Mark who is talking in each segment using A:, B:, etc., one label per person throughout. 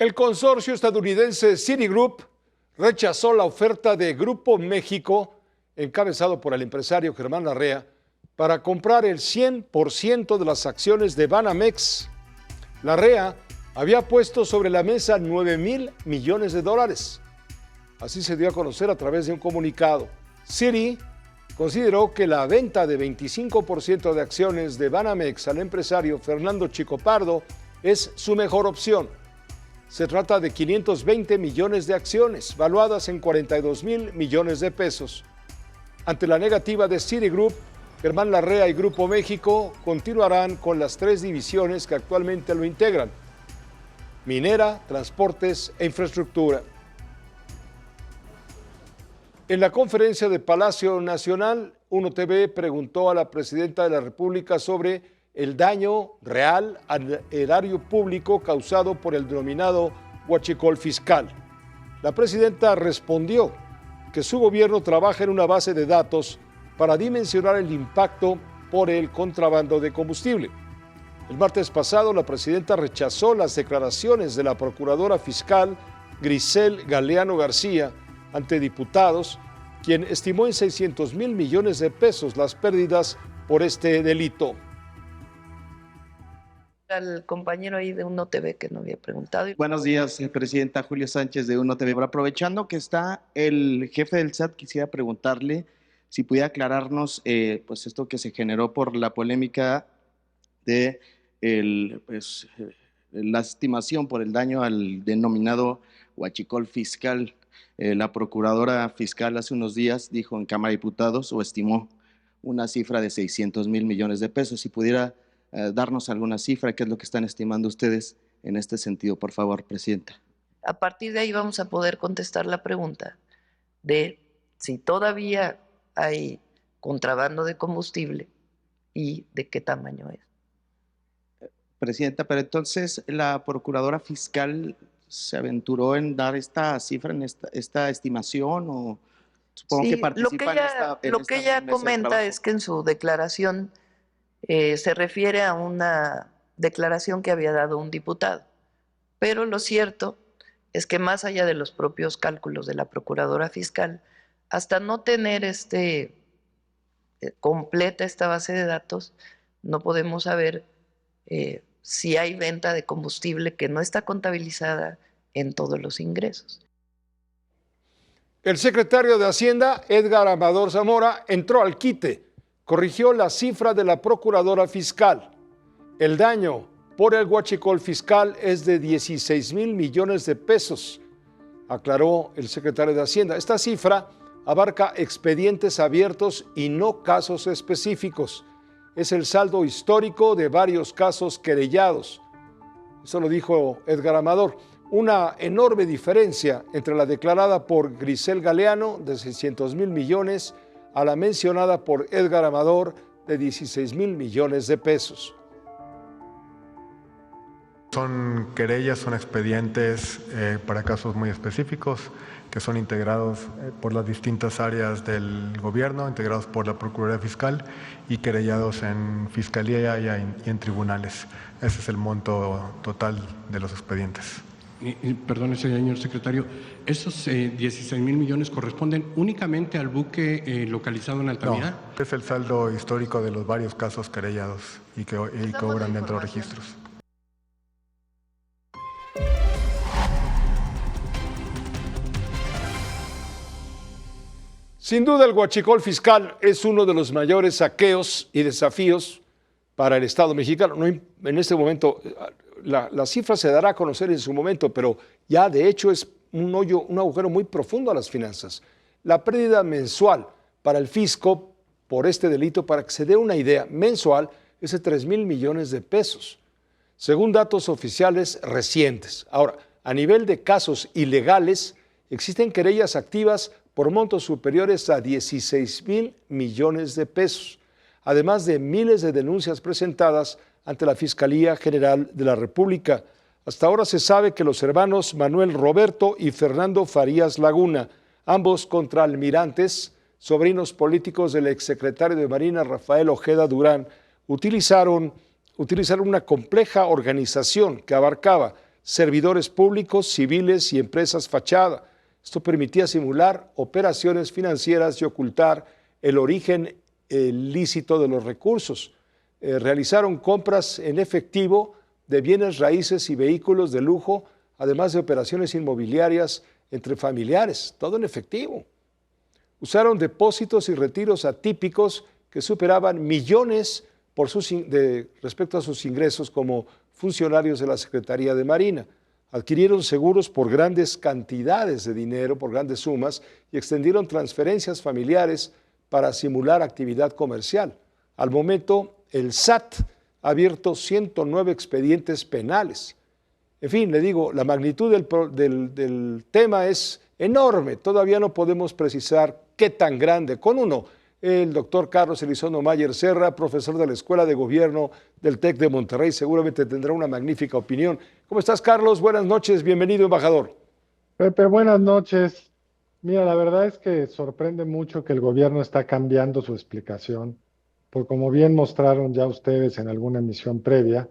A: El consorcio estadounidense Citigroup rechazó la oferta de Grupo México, encabezado por el empresario Germán Larrea, para comprar el 100% de las acciones de Banamex. Larrea había puesto sobre la mesa $9,000 millones. Así se dio a conocer a través de un comunicado. Citi consideró que la venta de 25% de acciones de Banamex al empresario Fernando Chico Pardo es su mejor opción. Se trata de 520 millones de acciones, valuadas en $42,000 millones. Ante la negativa de Citigroup, Germán Larrea y Grupo México continuarán con las 3 divisiones que actualmente lo integran: minera, transportes e infraestructura. En la conferencia de Palacio Nacional, 1TV preguntó a la presidenta de la República sobre el daño real al erario público causado por el denominado huachicol fiscal. La presidenta respondió que su gobierno trabaja en una base de datos para dimensionar el impacto por el contrabando de combustible. El martes pasado, la presidenta rechazó las declaraciones de la procuradora fiscal Grisel Galeano García ante diputados, quien estimó en $600,000 millones las pérdidas por este delito.
B: Al compañero ahí de 1TV que no había preguntado.
C: Buenos días, presidenta. Julio Sánchez de 1TV. Aprovechando que está el jefe del SAT, quisiera preguntarle si pudiera aclararnos pues esto que se generó por la polémica de la estimación por el daño al denominado huachicol fiscal. La procuradora fiscal hace unos días dijo en Cámara de Diputados o estimó una cifra de $600,000 millones. Si pudiera darnos alguna cifra, ¿qué es lo que están estimando ustedes en este sentido, por favor, presidenta?
B: A partir de ahí vamos a poder contestar la pregunta de si todavía hay contrabando de combustible y de qué tamaño es.
C: Presidenta, pero entonces la procuradora fiscal se aventuró en dar esta cifra, en esta estimación, o supongo que participa
B: lo que ella comenta es que en su declaración se refiere a una declaración que había dado un diputado, pero lo cierto es que más allá de los propios cálculos de la procuradora fiscal, hasta no tener completa esta base de datos, no podemos saber si hay venta de combustible que no está contabilizada en todos los ingresos.
A: El secretario de Hacienda, Edgar Amador Zamora, entró al quite. Corrigió la cifra de la procuradora fiscal. El daño por el huachicol fiscal es de $16,000 millones, aclaró el secretario de Hacienda. Esta cifra abarca expedientes abiertos y no casos específicos. Es el saldo histórico de varios casos querellados. Eso lo dijo Edgar Amador. Una enorme diferencia entre la declarada por Grisel Galeano de $600,000 millones a la mencionada por Edgar Amador de $16,000 millones.
D: Son querellas, son expedientes para casos muy específicos que son integrados por las distintas áreas del gobierno, integrados por la Procuraduría Fiscal y querellados en Fiscalía y en tribunales. Ese es el monto total de los expedientes.
E: Perdón, señor secretario, ¿esos 16,000 millones corresponden únicamente al buque localizado en Altamira?
D: No, es el saldo histórico de los varios casos querellados y que obran dentro de los registros.
A: Sin duda, el huachicol fiscal es uno de los mayores saqueos y desafíos para el Estado mexicano. No, en este momento, la cifra se dará a conocer en su momento, pero ya de hecho es un hoyo, un agujero muy profundo a las finanzas. La pérdida mensual para el fisco por este delito, para que se dé una idea, mensual es de $3,000 millones. Según datos oficiales recientes. Ahora, a nivel de casos ilegales, existen querellas activas por montos superiores a $16,000 millones, además de miles de denuncias presentadas ante la Fiscalía General de la República. Hasta ahora se sabe que los hermanos Manuel Roberto y Fernando Farías Laguna, ambos contraalmirantes, sobrinos políticos del exsecretario de Marina Rafael Ojeda Durán, utilizaron una compleja organización que abarcaba servidores públicos, civiles y empresas fachada. Esto permitía simular operaciones financieras y ocultar el origen ilícito de los recursos. Realizaron compras en efectivo de bienes raíces y vehículos de lujo, además de operaciones inmobiliarias entre familiares, todo en efectivo. Usaron depósitos y retiros atípicos que superaban millones respecto a sus ingresos como funcionarios de la Secretaría de Marina. Adquirieron seguros por grandes cantidades de dinero, por grandes sumas, y extendieron transferencias familiares para simular actividad comercial. Al momento, el SAT ha abierto 109 expedientes penales. En fin, le digo, la magnitud del tema es enorme. Todavía no podemos precisar qué tan grande. Con uno, el doctor Carlos Elizondo Mayer Serra, profesor de la Escuela de Gobierno del TEC de Monterrey, seguramente tendrá una magnífica opinión. ¿Cómo estás, Carlos? Buenas noches, bienvenido, embajador.
F: Pepe, buenas noches. Mira, la verdad es que sorprende mucho que el gobierno está cambiando su explicación, porque como bien mostraron ya ustedes en alguna emisión previa,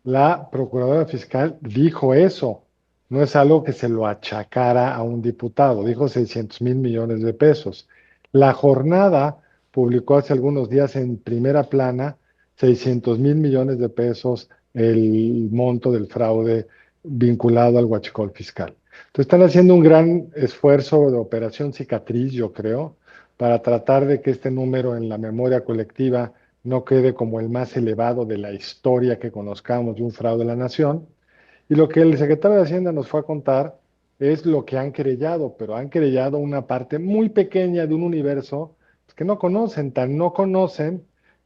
F: la procuradora fiscal dijo eso, no es algo que se lo achacara a un diputado, dijo 600,000 millones de pesos. La Jornada publicó hace algunos días en primera plana 600,000 millones de pesos el monto del fraude vinculado al huachicol fiscal. Entonces están haciendo un gran esfuerzo de operación cicatriz, yo creo, para tratar de que este número en la memoria colectiva no quede como el más elevado de la historia que conozcamos de un fraude de la nación. Y lo que el secretario de Hacienda nos fue a contar es lo que han querellado, pero han querellado una parte muy pequeña de un universo que no conocen, tan no conocen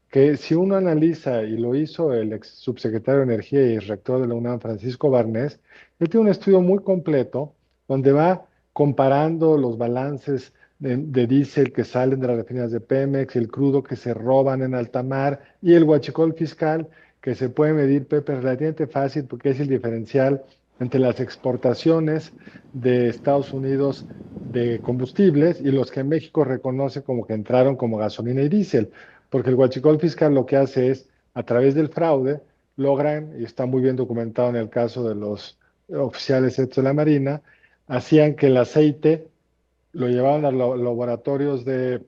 F: que si uno analiza, y lo hizo el ex subsecretario de Energía y rector de la UNAM, Francisco Barnés, él tiene un estudio muy completo donde va comparando los balances de diésel que salen de las refinerías de Pemex, el crudo que se roban en alta mar y el huachicol fiscal que se puede medir, Pepe, relativamente fácil porque es el diferencial entre las exportaciones de Estados Unidos de combustibles y los que México reconoce como que entraron como gasolina y diésel, porque el huachicol fiscal lo que hace es, a través del fraude, logran, y está muy bien documentado en el caso de los oficiales de la Marina, hacían que el aceite lo llevaban a los laboratorios de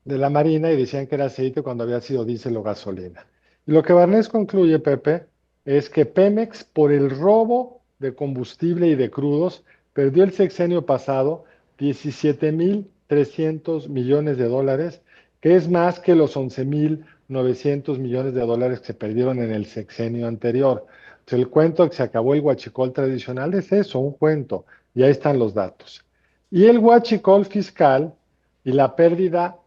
F: la Marina y decían que era aceite cuando había sido diésel o gasolina. Y lo que Barnés concluye, Pepe, es que Pemex, por el robo de combustible y de crudos, perdió el sexenio pasado 17,300 millones de dólares, que es más que los 11,900 millones de dólares que se perdieron en el sexenio anterior. Entonces, el cuento de que se acabó el huachicol tradicional es eso, un cuento, y ahí están los datos. Y el huachicol fiscal y la pérdida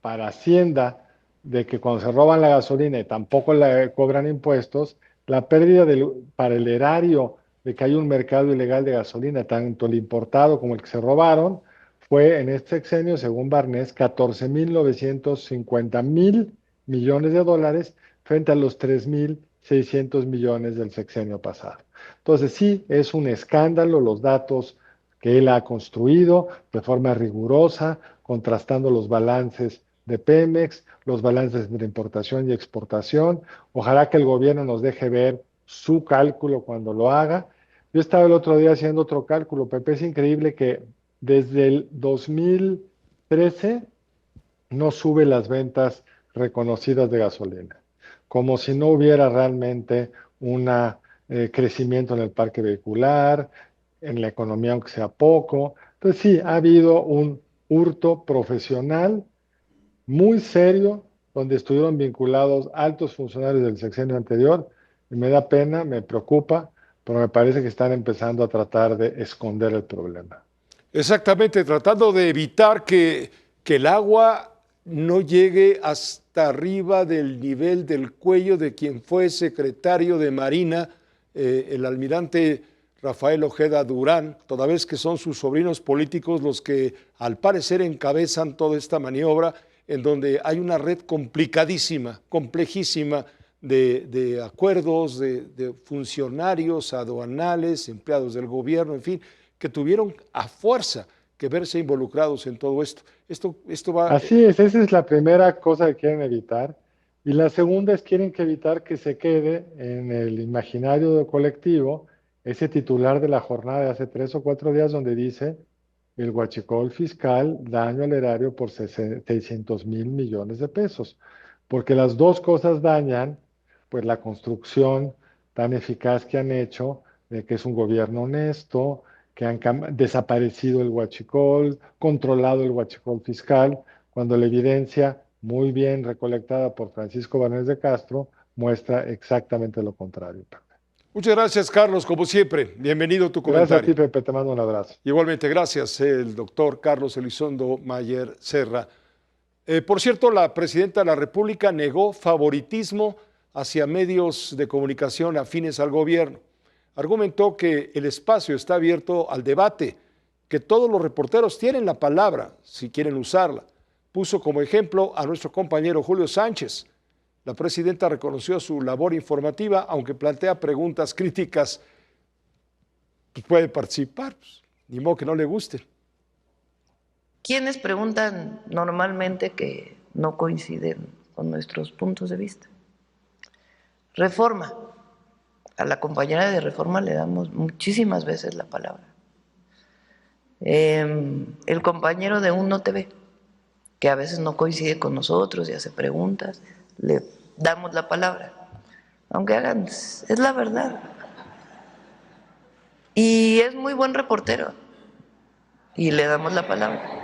F: para Hacienda de que cuando se roban la gasolina y tampoco le cobran impuestos, la pérdida para el erario de que hay un mercado ilegal de gasolina, tanto el importado como el que se robaron, fue en este sexenio, según Barnés, 14,950 millones de dólares frente a los 3,600 millones del sexenio pasado. Entonces sí, es un escándalo los datos que él ha construido de forma rigurosa, contrastando los balances de Pemex, los balances de importación y exportación. Ojalá que el gobierno nos deje ver su cálculo cuando lo haga. Yo estaba el otro día haciendo otro cálculo, Pepe, es increíble que desde el 2013 no sube las ventas reconocidas de gasolina, como si no hubiera realmente un crecimiento en el parque vehicular, en la economía aunque sea poco. Entonces sí, ha habido un hurto profesional muy serio, donde estuvieron vinculados altos funcionarios del sexenio anterior, y me da pena, me preocupa, pero me parece que están empezando a tratar de esconder el problema.
A: Exactamente, tratando de evitar que el agua no llegue hasta arriba del nivel del cuello de quien fue secretario de Marina, el almirante Rafael Ojeda Durán, toda vez que son sus sobrinos políticos los que al parecer encabezan toda esta maniobra, en donde hay una red complicadísima, complejísima de acuerdos, de funcionarios aduanales, empleados del gobierno, en fin, que tuvieron a fuerza que verse involucrados en todo esto. Esto va...
F: Así es, esa es la primera cosa que quieren evitar. Y la segunda es quieren evitar que se quede en el imaginario colectivo ese titular de la jornada de hace 3 o 4 días donde dice el huachicol fiscal, daño al erario por 600,000 millones de pesos, porque las dos cosas dañan pues la construcción tan eficaz que han hecho de que es un gobierno honesto, que han desaparecido el huachicol, controlado el huachicol fiscal, cuando la evidencia muy bien recolectada por Francisco Banés de Castro muestra exactamente lo contrario.
A: Muchas gracias, Carlos, como siempre. Bienvenido a tu comentario.
F: Gracias a ti, Pepe, te mando un abrazo.
A: Igualmente, gracias, el doctor Carlos Elizondo Mayer Serra. Por cierto, la presidenta de la República negó favoritismo hacia medios de comunicación afines al gobierno. Argumentó que el espacio está abierto al debate, que todos los reporteros tienen la palabra si quieren usarla. Puso como ejemplo a nuestro compañero Julio Sánchez. La presidenta reconoció su labor informativa, aunque plantea preguntas críticas, pues puede participar, pues, ni modo que no le guste.
B: ¿Quiénes preguntan normalmente que no coinciden con nuestros puntos de vista? Reforma. A la compañera de Reforma le damos muchísimas veces la palabra. El compañero de Uno TV, que a veces no coincide con nosotros y hace preguntas, le damos la palabra. Aunque hagan, es la verdad. Y es muy buen reportero y le damos la palabra.